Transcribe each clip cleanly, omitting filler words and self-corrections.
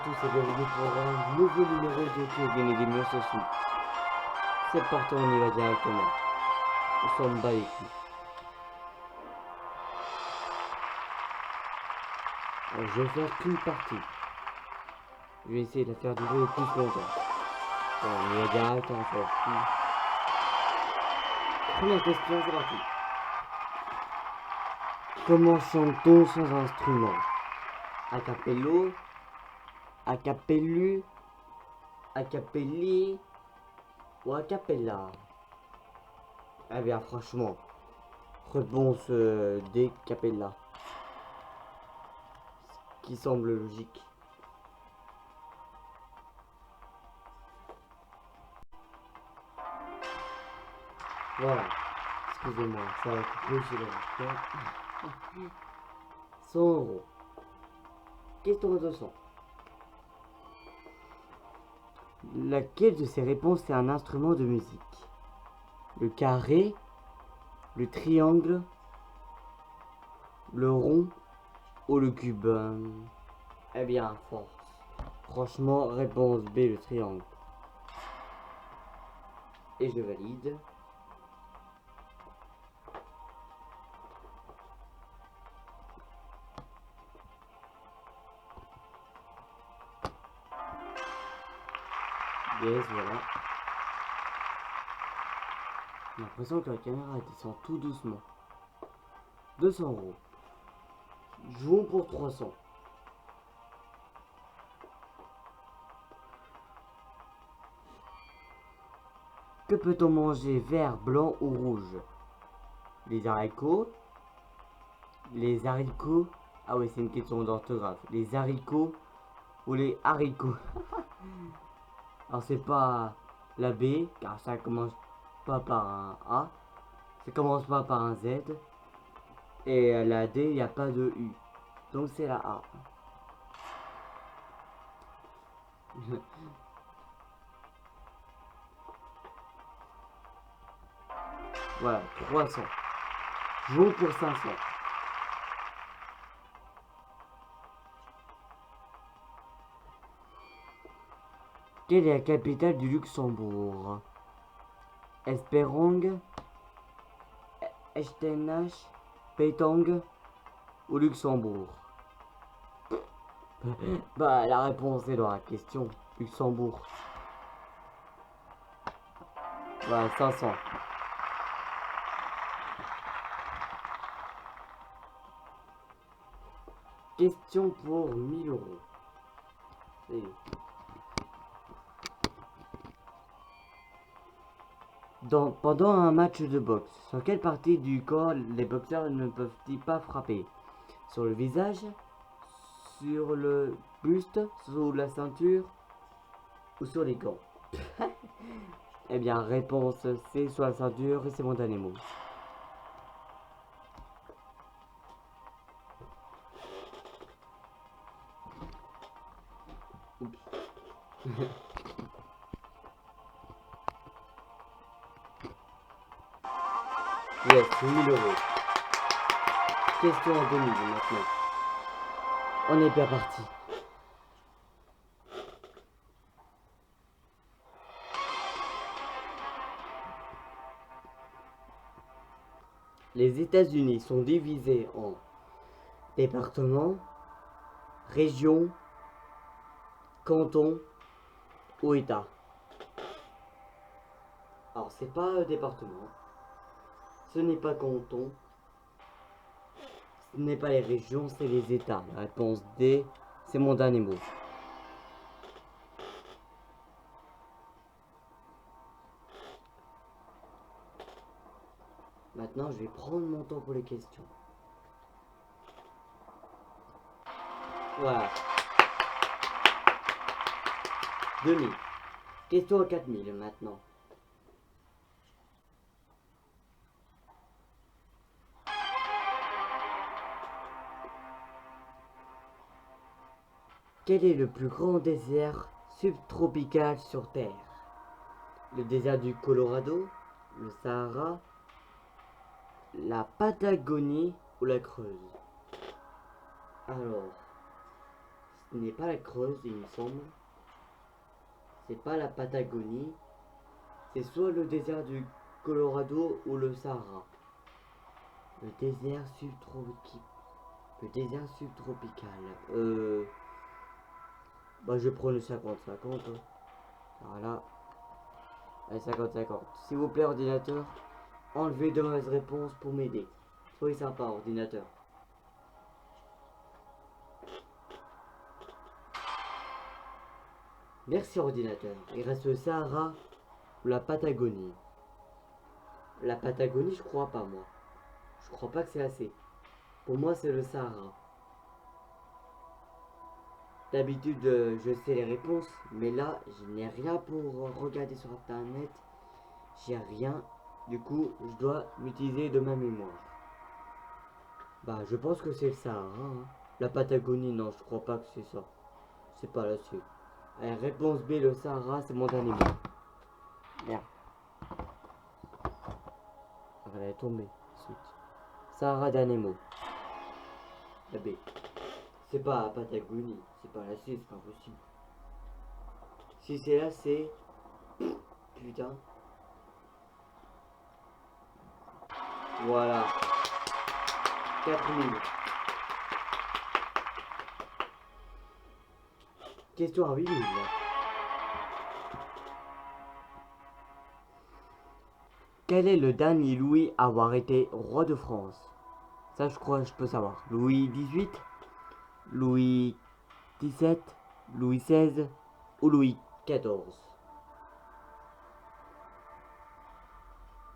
tous et bienvenue pour un nouveau numéro de Kevin Gamer Social. C'est parti, on y va directement. Nous sommes bas les couilles. Alors, je vais faire qu'une partie. Je vais essayer de la faire durer le plus longtemps. Bon, on y va directement. Première question, c'est parti. Comment chante-t-on sans instrument? A cappello, a cappellu, a cappelli ou a cappella? Eh bien, franchement, réponse D, cappella. Ce qui semble logique. Voilà. Excusez-moi, ça va couper chez le 100 euros. Question 200. Laquelle de ces réponses est un instrument de musique? Le carré, le triangle, le rond ou le cube? Eh bien, force. Franchement, réponse B, le triangle. Et je valide. Yes, voilà. J'ai l'impression que la caméra descend tout doucement. 200 euros. Jouons pour 300. Que peut-on manger vert, blanc ou rouge? Les haricots. Les haricots. Ah ouais, c'est une question d'orthographe. Les haricots ou les haricots. Alors c'est pas la B, car ça commence pas par un A. Ça commence pas par un Z. Et la D, il n'y a pas de U. Donc c'est la A. Voilà, 300. Jouons pour 500. Quelle est la capitale du Luxembourg? Esperong, Echternach, Pétang ou Luxembourg? Bah la réponse est dans la question. Luxembourg. Voilà, 500. Question pour 1000 euros. Pendant un match de boxe, sur quelle partie du corps les boxeurs ne peuvent-ils pas frapper? Sur le visage, sur le buste, sous la ceinture ou sur les gants? Eh bien, réponse C, sur la ceinture, et c'est mon dernier mot. Yes, 1000 euros. Question en 2000 maintenant. On est bien parti. Les États-Unis sont divisés en départements, régions, cantons ou États. Alors, c'est pas département, ce n'est pas canton, ce n'est pas les régions, c'est les États. La réponse D, c'est mon dernier mot. Maintenant, je vais prendre mon temps pour les questions. Voilà. 2000. Question à 4000 maintenant. Quel est le plus grand désert subtropical sur Terre? Le désert du Colorado, le Sahara, la Patagonie ou la Creuse? Alors, Ce n'est pas la Creuse, il me semble. C'est pas la Patagonie. C'est soit le désert du Colorado ou le Sahara. Le désert subtropical. Le désert subtropical. Bah je prends le 50-50. Hein. Voilà. Allez, 50-50. S'il vous plaît, ordinateur, enlevez de mauvaises réponses pour m'aider. Soyez sympa, ordinateur. Merci, ordinateur. Il reste le Sahara ou la Patagonie. La Patagonie, je crois pas, moi. Je crois pas que c'est assez. Pour moi, c'est le Sahara. D'habitude, je sais les réponses, mais là, je n'ai rien pour regarder sur internet. J'ai rien. Du coup, je dois m'utiliser de ma mémoire. Bah, je pense que c'est le Sahara. Hein. La Patagonie, non, je crois pas que c'est ça. C'est pas là-dessus. Allez, réponse B, le Sahara, c'est mon dernier mot. Merde. Elle est tombée. Sahara, dernier mot. La B. C'est pas la Patagonie, c'est pas la C, c'est pas possible. Si c'est là, c'est... Putain. Voilà. 4000. Question à 8000 là. Quel est le dernier Louis à avoir été roi de France? Ça, je crois, je peux savoir. Louis XVIII, Louis XVII, Louis XVI ou Louis XIV?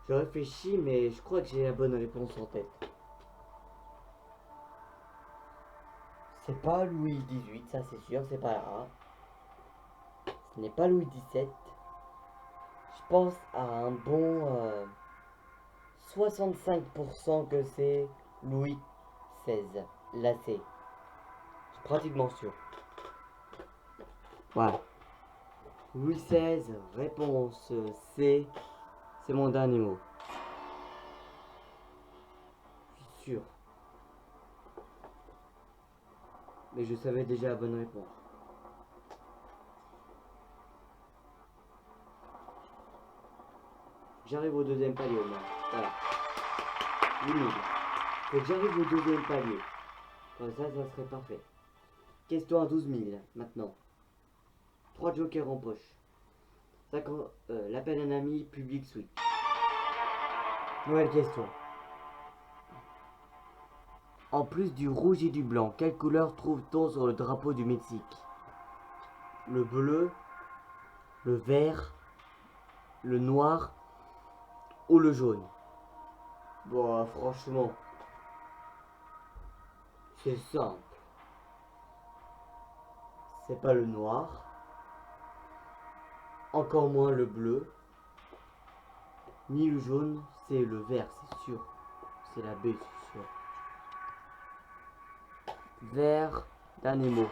Je réfléchis, mais je crois que j'ai la bonne réponse en tête. C'est pas Louis XVIII, ça c'est sûr, c'est pas là. Ce n'est pas Louis XVII. Je pense à un bon 65% que c'est Louis XVI. Là c'est. Je suis pratiquement sûr. Voilà. Louis XVI, réponse C. C'est mon dernier mot. Je suis sûr. Mais je savais déjà la bonne réponse. J'arrive au deuxième palier au moins. Voilà. 8000. Faut que j'arrive au deuxième palier. Comme ça serait parfait. Question à 12 000 maintenant. 3 jokers en poche. L'appel d'un ami, public suite. Nouvelle question. En plus du rouge et du blanc, quelle couleur trouve-t-on sur le drapeau du Mexique? Le bleu, le vert, le noir ou le jaune? Bon, franchement, c'est simple. C'est pas le noir, encore moins le bleu, ni le jaune, c'est le vert, c'est sûr. C'est la B, c'est sûr. Vert, dernier mot.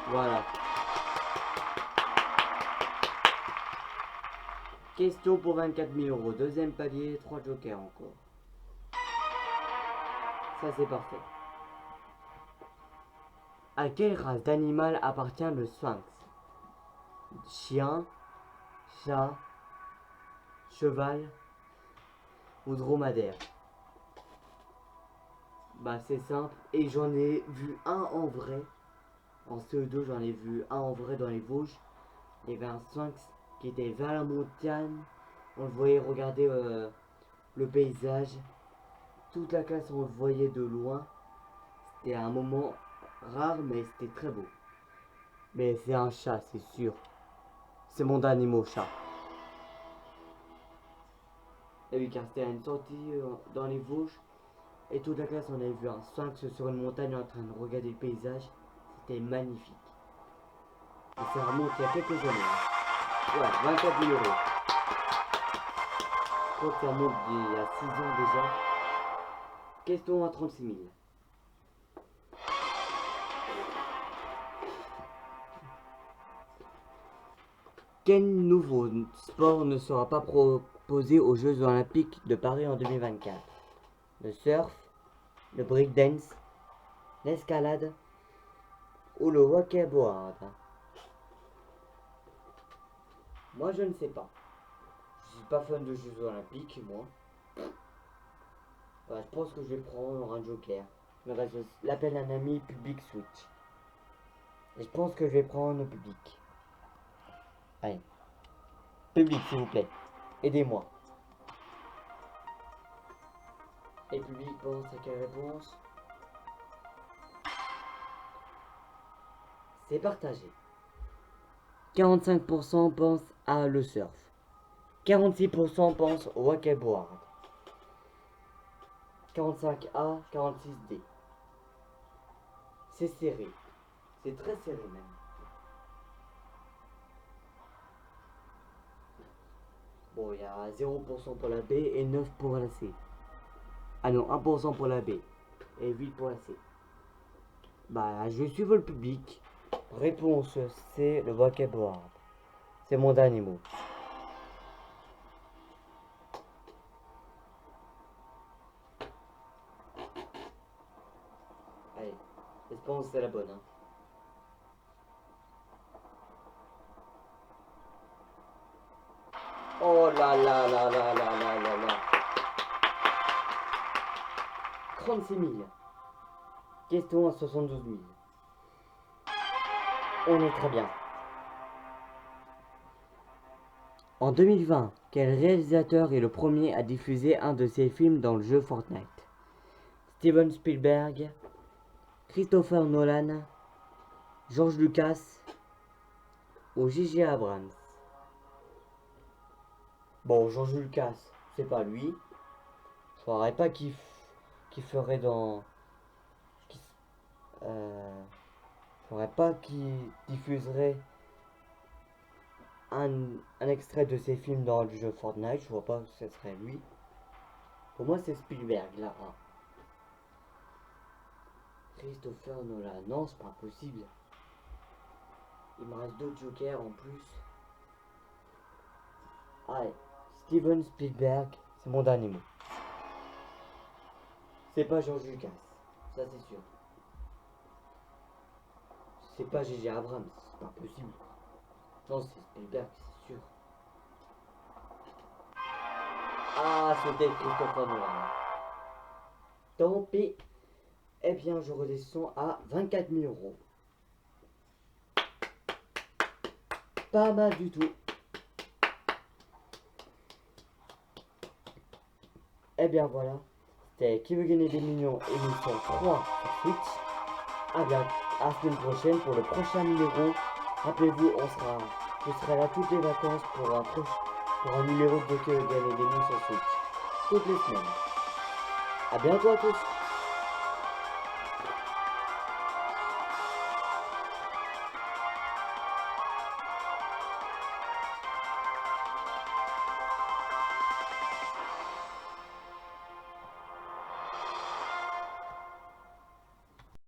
Voilà. Question pour 24 000 euros. Deuxième palier, 3 jokers encore. Ça c'est parfait. À quelle race d'animal appartient le sphinx? Chien, chat, cheval ou dromadaire? Bah c'est simple. Et j'en ai vu un en vrai. En CE2 j'en ai vu un en vrai dans les Vosges. Il y avait un sphinx qui était vers la montagne. On le voyait regarder le paysage. Toute la classe on le voyait de loin. C'était un moment rare mais c'était très beau. Mais c'est un chat, c'est sûr. C'est mon dernier mot, chat. Et oui, car c'était une sortie dans les Vosges. Et toute la classe, on avait vu un sphinx sur une montagne en train de regarder le paysage. C'était magnifique. Et ça remonte il y a quelques années. Hein. Ouais, 24 000 euros. Je crois que ça remonte il y a 6 ans déjà. Question à 36 000. Quel nouveau sport ne sera pas proposé aux Jeux Olympiques de Paris en 2024? Le surf, le breakdance, l'escalade ou le wakeboard? Moi je ne sais pas. Je suis pas fan de Jeux Olympiques, moi. Bah, je pense que je vais prendre un joker. Je l'appelle un ami public switch. Et je pense que je vais prendre le public. Allez. Public, s'il vous plaît. Aidez-moi. Et public pense à quelle réponse? C'est partagé. 45% pensent à le surf. 46% pensent au wakeboard. 45A, 46D. C'est serré. C'est très serré même. Bon, il y a 0% pour la B et 9 pour la C. Ah non, 1% pour la B et 8 pour la C. Bah, je suis le public. Réponse C, le wakeboard. C'est mon dernier mot. Allez, j'espère que c'est la bonne. Hein. Oh là là là là là là là là. 36 000. Question à 72 000. On est très bien. En 2020, quel réalisateur est le premier à diffuser un de ses films dans le jeu Fortnite? Steven Spielberg, Christopher Nolan, George Lucas ou J.J. Abrams? Bon, George Lucas, c'est pas lui. Je saurais pas qui ferait dans... Je saurais pas qui diffuserait un extrait de ses films dans le jeu Fortnite. Je vois pas que ce serait lui. Pour moi, c'est Spielberg, là. Ah. Christopher Nolan. Non, c'est pas possible. Il me reste 2 jokers en plus. Allez, Steven Spielberg, c'est mon dernier mot. C'est pas George Lucas, ça c'est sûr. C'est pas J.J. Abrams, c'est pas possible. Non, c'est Spielberg, c'est sûr. Ah, c'était Christopher Nolan. Tant pis. Eh bien, je redescends à 24 000 euros. Pas mal du tout. Eh bien, voilà. C'était Qui veut gagner des millions, émission 3 sur Switch. À bien, à la semaine prochaine pour le prochain numéro. Rappelez-vous, je serai là toutes les vacances pour un numéro de Qui veut gagner des millions sur Switch. Toutes les semaines. À bientôt à tous.